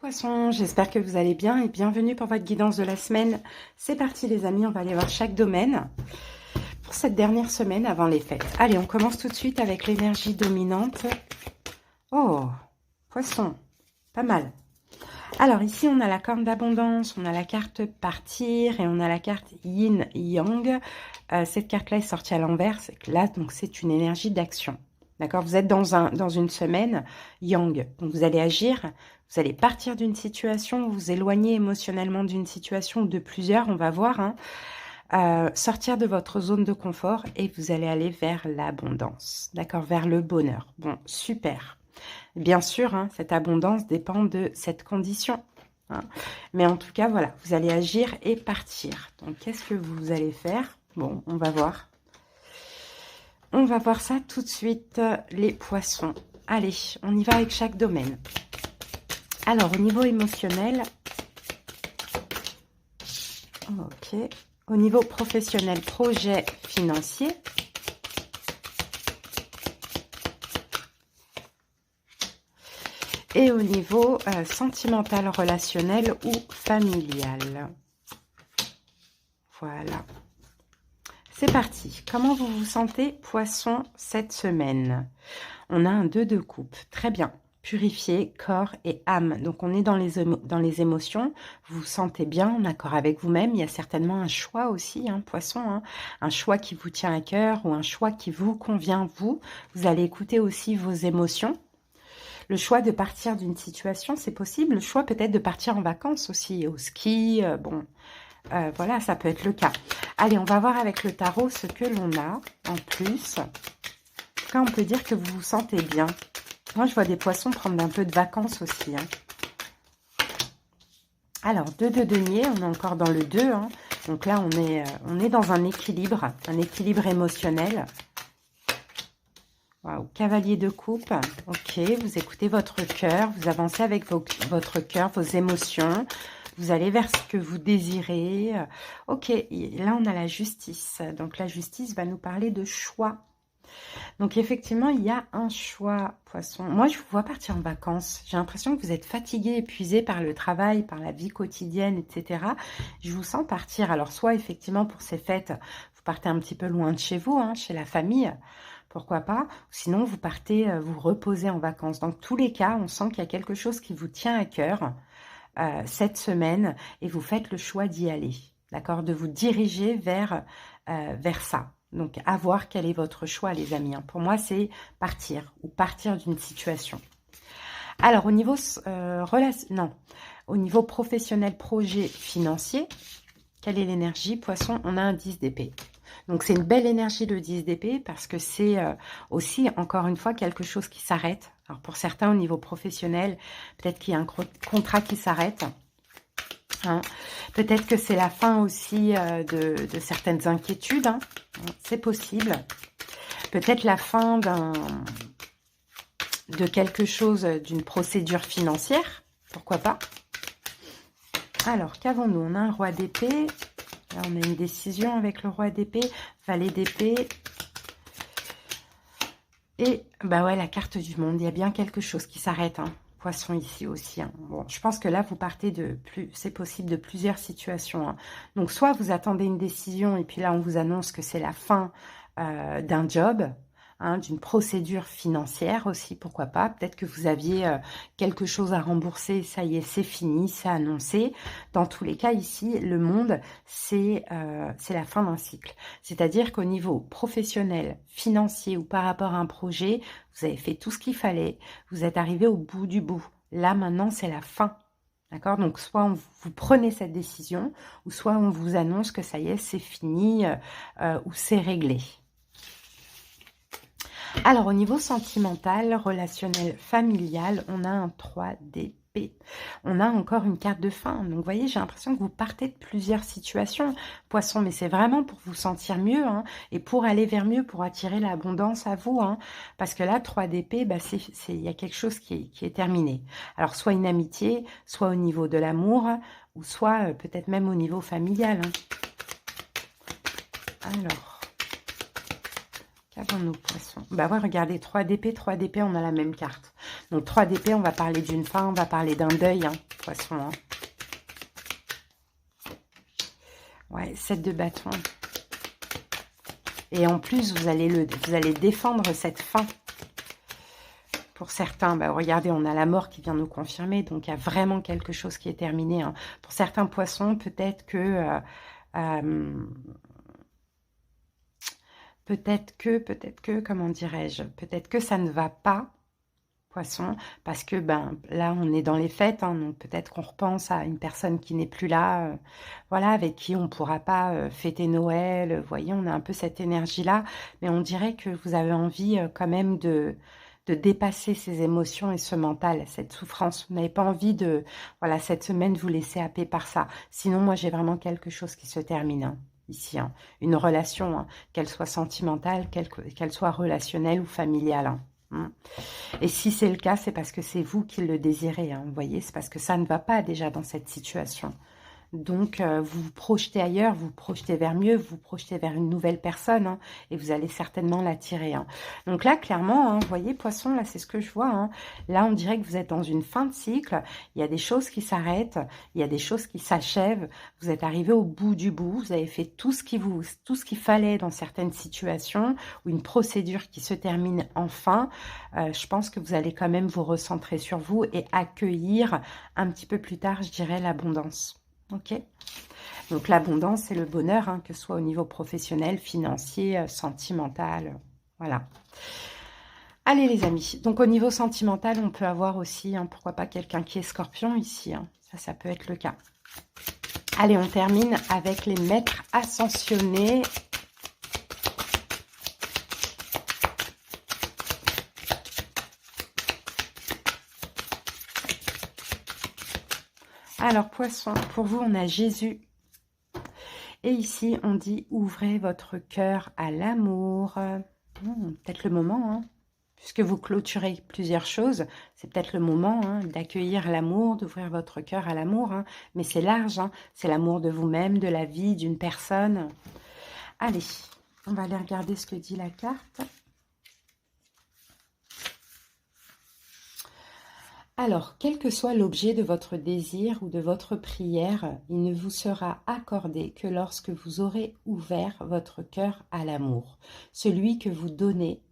Poisson, j'espère que vous allez bien et bienvenue pour votre guidance de la semaine. C'est parti les amis, on va aller voir chaque domaine pour cette dernière semaine avant les fêtes. Allez, on commence tout de suite avec l'énergie dominante. Oh, Poisson, pas mal. Alors ici, on a la corne d'abondance, on a la carte partir et on a la carte yin-yang. Cette carte-là est sortie à l'envers. Là, donc c'est une énergie d'action. D'accord? Vous êtes dans une semaine yang. Donc vous allez agir, vous allez partir d'une situation, vous éloigner émotionnellement d'une situation ou de plusieurs, on va voir. Sortir de votre zone de confort et vous allez aller vers l'abondance. D'accord? Vers le bonheur. Bon, super. Bien sûr, cette abondance dépend de cette condition. Mais en tout cas, voilà, vous allez agir et partir. Donc, qu'est-ce que vous allez faire? Bon, on va voir. On va voir ça tout de suite, les poissons. Allez, on y va avec chaque domaine. Alors, au niveau émotionnel, ok. Au niveau professionnel, projet financier. Et au niveau sentimental, relationnel ou familial. Voilà. C'est parti. Comment vous vous sentez, poisson, cette semaine? On a un 2 de coupe. Très bien. Purifié, corps et âme. Donc, on est dans les émotions. Vous vous sentez bien, en accord avec vous-même. Il y a certainement un choix aussi, poisson. Un choix qui vous tient à cœur ou un choix qui vous convient, vous. Vous allez écouter aussi vos émotions. Le choix de partir d'une situation, c'est possible. Le choix peut-être de partir en vacances aussi, au ski, bon... voilà, ça peut être le cas. Allez, on va voir avec le tarot ce que l'on a en plus. Quand on peut dire que vous vous sentez bien. Moi, je vois des poissons prendre un peu de vacances aussi. Alors, 2 de denier, on est encore dans le 2. Donc là, on est dans un équilibre émotionnel. Waouh, cavalier de coupe. Ok, vous écoutez votre cœur, vous avancez avec votre cœur, vos émotions. Vous allez vers ce que vous désirez. Ok, là on a la justice. Donc la justice va nous parler de choix. Donc effectivement, il y a un choix, poisson. Moi, je vous vois partir en vacances. J'ai l'impression que vous êtes fatigué, épuisé par le travail, par la vie quotidienne, etc. Je vous sens partir. Alors soit effectivement pour ces fêtes, vous partez un petit peu loin de chez vous, chez la famille. Pourquoi pas? Sinon, vous partez vous reposer en vacances. Dans tous les cas, on sent qu'il y a quelque chose qui vous tient à cœur. Cette semaine et vous faites le choix d'y aller, d'accord, de vous diriger vers ça. Donc, à voir quel est votre choix, les amis. Pour moi, c'est partir ou partir d'une situation. Alors, au niveau au niveau professionnel, projet financier, quelle est l'énergie, poisson? On a un 10 d'épée. Donc, c'est une belle énergie, le 10 d'épée, parce que c'est aussi, encore une fois, quelque chose qui s'arrête. Alors, pour certains, au niveau professionnel, peut-être qu'il y a un contrat qui s'arrête. Peut-être que c'est la fin aussi de certaines inquiétudes. C'est possible. Peut-être la fin de quelque chose, d'une procédure financière. Pourquoi pas? Alors, qu'avons-nous? On a un roi d'épée. Là, on a une décision avec le roi d'épée, valet d'épée. Et, bah ouais, la carte du monde. Il y a bien quelque chose qui s'arrête, Poisson ici aussi. Bon, je pense que là, vous partez c'est possible, de plusieurs situations. Donc, soit vous attendez une décision et puis là, on vous annonce que c'est la fin d'un job, d'une procédure financière aussi, pourquoi pas. Peut-être que vous aviez quelque chose à rembourser, ça y est, c'est fini, c'est annoncé. Dans tous les cas, ici, le monde, c'est la fin d'un cycle. C'est-à-dire qu'au niveau professionnel, financier ou par rapport à un projet, vous avez fait tout ce qu'il fallait, vous êtes arrivé au bout du bout. Là, maintenant, c'est la fin. D'accord? Donc, soit vous prenez cette décision, ou soit on vous annonce que ça y est, c'est fini, ou c'est réglé. Alors, au niveau sentimental, relationnel, familial, on a un 3 d'épée. On a encore une carte de fin. Donc, vous voyez, j'ai l'impression que vous partez de plusieurs situations, poisson, mais c'est vraiment pour vous sentir mieux, et pour aller vers mieux, pour attirer l'abondance à vous, parce que là, 3 d'épée, bah, il y a quelque chose qui est terminé. Alors, soit une amitié, soit au niveau de l'amour, ou soit peut-être même au niveau familial. Alors... qu'avons-nous, poissons? Bah ouais, regardez, 3 d'épée, on a la même carte. Donc 3 d'épée, on va parler d'une fin, on va parler d'un deuil, hein, poisson. Hein. Ouais, 7 de bâton. Et en plus, vous allez défendre cette fin. Pour certains, bah, regardez, on a la mort qui vient nous confirmer, donc il y a vraiment quelque chose qui est terminé. Hein. Pour certains poissons, peut-être que... comment dirais-je, peut-être que ça ne va pas, poisson, parce que ben là on est dans les fêtes, hein, donc peut-être qu'on repense à une personne qui n'est plus là, voilà, avec qui on ne pourra pas fêter Noël, vous voyez, on a un peu cette énergie-là, mais on dirait que vous avez envie quand même de dépasser ces émotions et ce mental, cette souffrance. Vous n'avez pas envie de, voilà, cette semaine, vous laisser happer par ça. Sinon, moi, j'ai vraiment quelque chose qui se termine, hein, ici. Hein. Une relation, hein, qu'elle soit sentimentale, qu'elle soit relationnelle ou familiale. Hein. Et si c'est le cas, c'est parce que c'est vous qui le désirez. Hein, vous voyez, c'est parce que ça ne va pas déjà dans cette situation. Donc, vous vous projetez ailleurs, vous vous projetez vers mieux, vous vous projetez vers une nouvelle personne, hein, et vous allez certainement l'attirer. Hein. Donc là, clairement, hein, vous voyez, poisson, là, c'est ce que je vois. Hein. Là, on dirait que vous êtes dans une fin de cycle. Il y a des choses qui s'arrêtent, il y a des choses qui s'achèvent. Vous êtes arrivé au bout du bout. Vous avez fait tout ce qu'il fallait dans certaines situations, ou une procédure qui se termine enfin. Je pense que vous allez quand même vous recentrer sur vous et accueillir un petit peu plus tard, je dirais, l'abondance. Ok, donc l'abondance, c'est le bonheur, hein, que ce soit au niveau professionnel, financier, sentimental, voilà. Allez les amis, donc au niveau sentimental, on peut avoir aussi, hein, pourquoi pas quelqu'un qui est scorpion ici, hein. Ça peut être le cas. Allez, on termine avec les maîtres ascensionnés. Alors, poisson, pour vous, on a Jésus. Et ici, on dit, ouvrez votre cœur à l'amour. Peut-être le moment, hein, puisque vous clôturez plusieurs choses. C'est peut-être le moment, hein, d'accueillir l'amour, d'ouvrir votre cœur à l'amour. Hein, mais c'est large, hein, c'est l'amour de vous-même, de la vie, d'une personne. Allez, on va aller regarder ce que dit la carte. Alors, quel que soit l'objet de votre désir ou de votre prière, il ne vous sera accordé que lorsque vous aurez ouvert votre cœur à l'amour, celui que vous donnez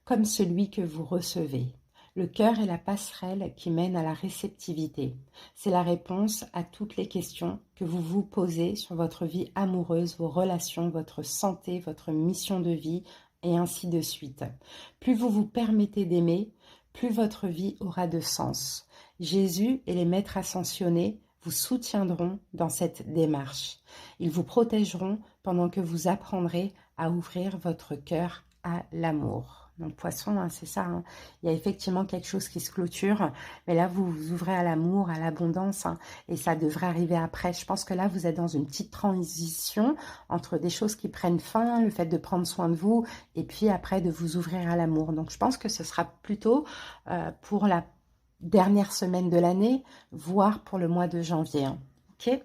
comme celui que vous recevez. Le cœur est la passerelle qui mène à la réceptivité. C'est la réponse à toutes les questions que vous vous posez sur votre vie amoureuse, vos relations, votre santé, votre mission de vie, et ainsi de suite. Plus vous vous permettez d'aimer, plus votre vie aura de sens. Jésus et les maîtres ascensionnés vous soutiendront dans cette démarche. Ils vous protégeront pendant que vous apprendrez à ouvrir votre cœur à l'amour. Donc poisson, hein, c'est ça. Hein. Il y a effectivement quelque chose qui se clôture, mais là vous vous ouvrez à l'amour, à l'abondance, hein, et ça devrait arriver après. Je pense que là vous êtes dans une petite transition entre des choses qui prennent fin, le fait de prendre soin de vous, et puis après de vous ouvrir à l'amour. Donc je pense que ce sera plutôt pour la dernière semaine de l'année, voire pour le mois de janvier. Hein. Okay.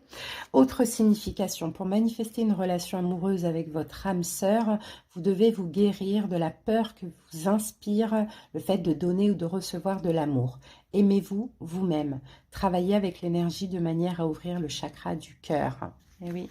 Autre signification, pour manifester une relation amoureuse avec votre âme sœur, vous devez vous guérir de la peur que vous inspire le fait de donner ou de recevoir de l'amour. Aimez-vous vous-même. Travaillez avec l'énergie de manière à ouvrir le chakra du cœur. Et oui.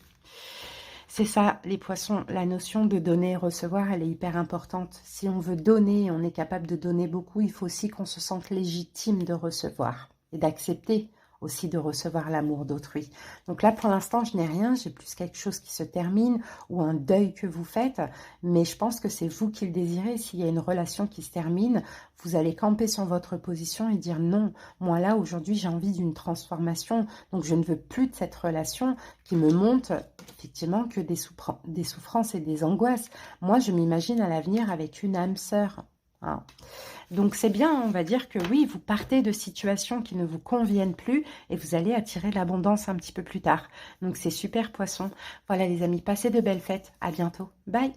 C'est ça, les poissons, la notion de donner et recevoir, elle est hyper importante. Si on veut donner, on est capable de donner beaucoup, il faut aussi qu'on se sente légitime de recevoir et d'accepter aussi de recevoir l'amour d'autrui. Donc là, pour l'instant, je n'ai rien, j'ai plus quelque chose qui se termine ou un deuil que vous faites, mais je pense que c'est vous qui le désirez. S'il y a une relation qui se termine, vous allez camper sur votre position et dire non, moi là, aujourd'hui, j'ai envie d'une transformation, donc je ne veux plus de cette relation qui me montre effectivement que des souffrances et des angoisses. Moi, je m'imagine à l'avenir avec une âme sœur. Hein. Donc c'est bien, on va dire que oui, vous partez de situations qui ne vous conviennent plus et vous allez attirer l'abondance un petit peu plus tard. Donc c'est super poisson. Voilà les amis, passez de belles fêtes. À bientôt. Bye.